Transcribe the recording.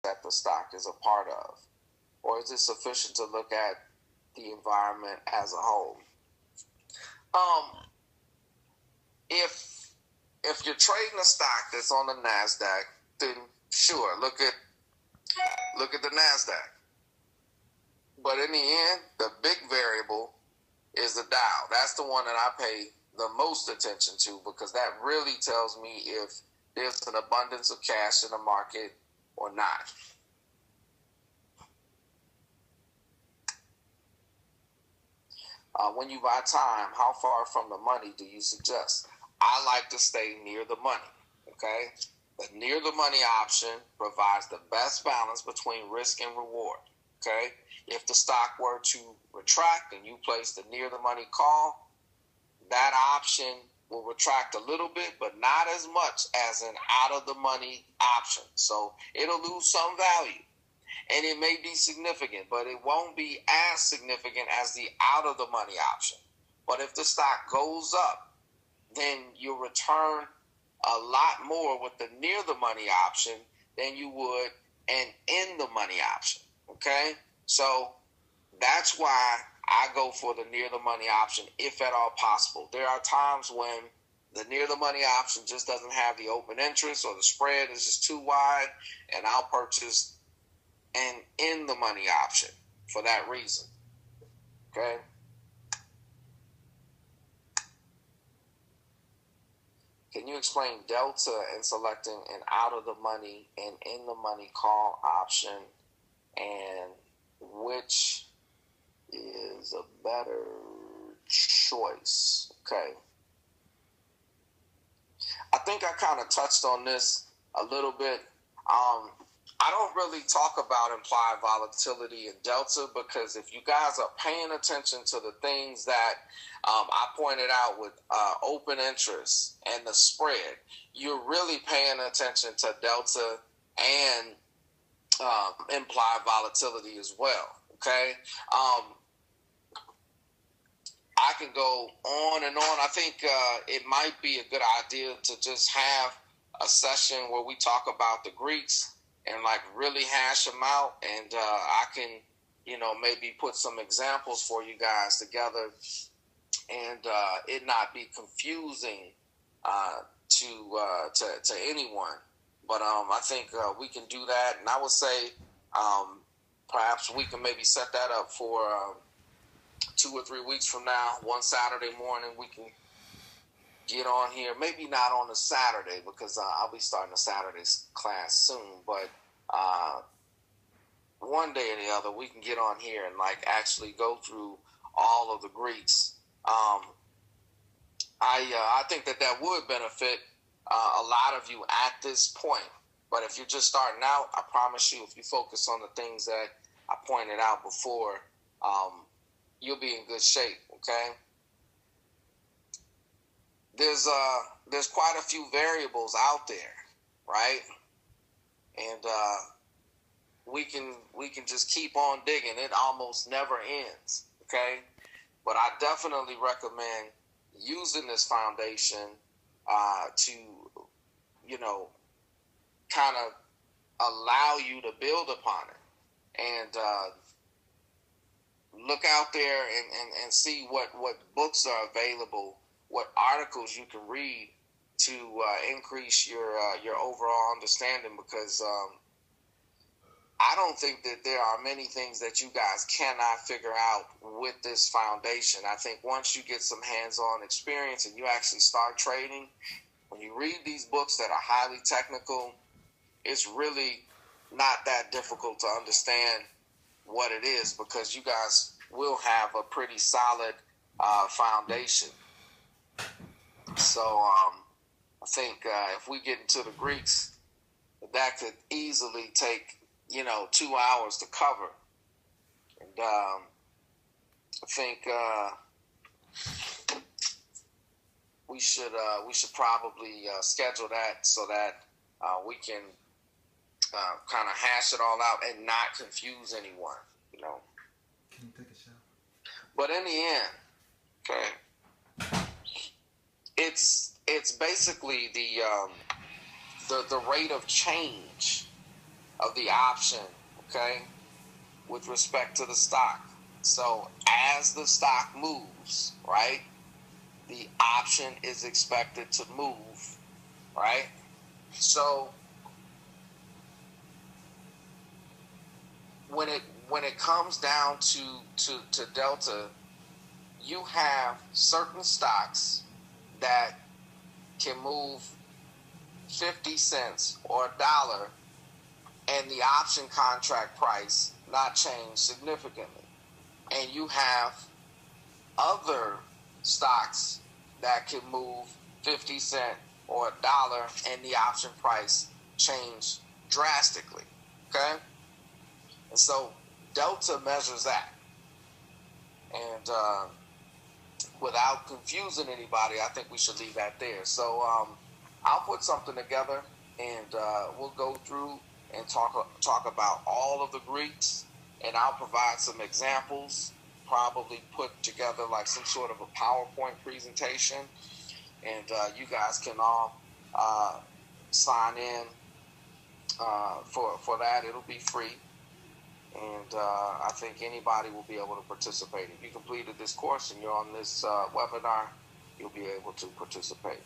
that the stock is a part of? Or is it sufficient to look at the environment as a whole? If you're trading a stock that's on the NASDAQ, then sure, look at the NASDAQ. But in the end, the big variable is the Dow. That's the one that I pay the most attention to, because that really tells me if there's an abundance of cash in the market or not. When you buy time, how far from the money do you suggest? I like to stay near the money, okay? The near the money option provides the best balance between risk and reward, okay? If the stock were to retract and you place the near the money call, that option will retract a little bit, but not as much as an out of the money option. So it'll lose some value. And it may be significant, but it won't be as significant as the out of the money option. But if the stock goes up, then you'll return a lot more with the near the money option than you would an in the money option. Okay? So that's why I go for the near the money option, if at all possible. There are times when the near the money option just doesn't have the open interest, or the spread is just too wide, and I'll purchase an in the money option for that reason. Okay? Can you explain delta in selecting an out of the money and in the money call option, and which is a better choice? Okay. I think I kind of touched on this a little bit. I don't really talk about implied volatility and delta, because if you guys are paying attention to the things that I pointed out with open interest and the spread, you're really paying attention to delta and implied volatility as well. Okay? I can go on and on. I think it might be a good idea to just have a session where we talk about the Greeks and like really hash them out, and I can, maybe put some examples for you guys together, and it not be confusing to anyone. But I think we can do that, and I would say perhaps we can maybe set that up for 2 or 3 weeks from now. One Saturday morning we can get on here. Maybe not on a Saturday, because I'll be starting a Saturday's class soon. But one day or the other, we can get on here and like actually go through all of the Greeks. I think that would benefit a lot of you at this point. But if you're just starting out, I promise you, if you focus on the things that I pointed out before, you'll be in good shape. Okay. There's quite a few variables out there, right? And we can just keep on digging. It almost never ends, okay? But I definitely recommend using this foundation to, kind of allow you to build upon it, and look out there and see what books are available, what articles you can read to increase your overall understanding, because I don't think that there are many things that you guys cannot figure out with this foundation. I think once you get some hands-on experience and you actually start trading, when you read these books that are highly technical, it's really not that difficult to understand what it is, because you guys will have a pretty solid foundation. So I think if we get into the Greeks, that could easily take 2 hours to cover. And I think we should probably schedule that so that we can kind of hash it all out and not confuse anyone. Can you take a shower? But in the end, okay, it's basically the rate of change of the option, okay, with respect to the stock. So as the stock moves, right, the option is expected to move, right? So when it comes down to delta, you have certain stocks that can move 50 cents or a dollar and the option contract price not change significantly. And you have other stocks that can move 50 cent or a dollar and the option price change drastically. Okay? And so delta measures that. And without confusing anybody, I think we should leave that there. So I'll put something together and we'll go through and talk about all of the Greeks, and I'll provide some examples, probably put together like some sort of a PowerPoint presentation, and you guys can all sign in for that. It'll be free, and I think anybody will be able to participate. If you completed this course and you're on this webinar, you'll be able to participate.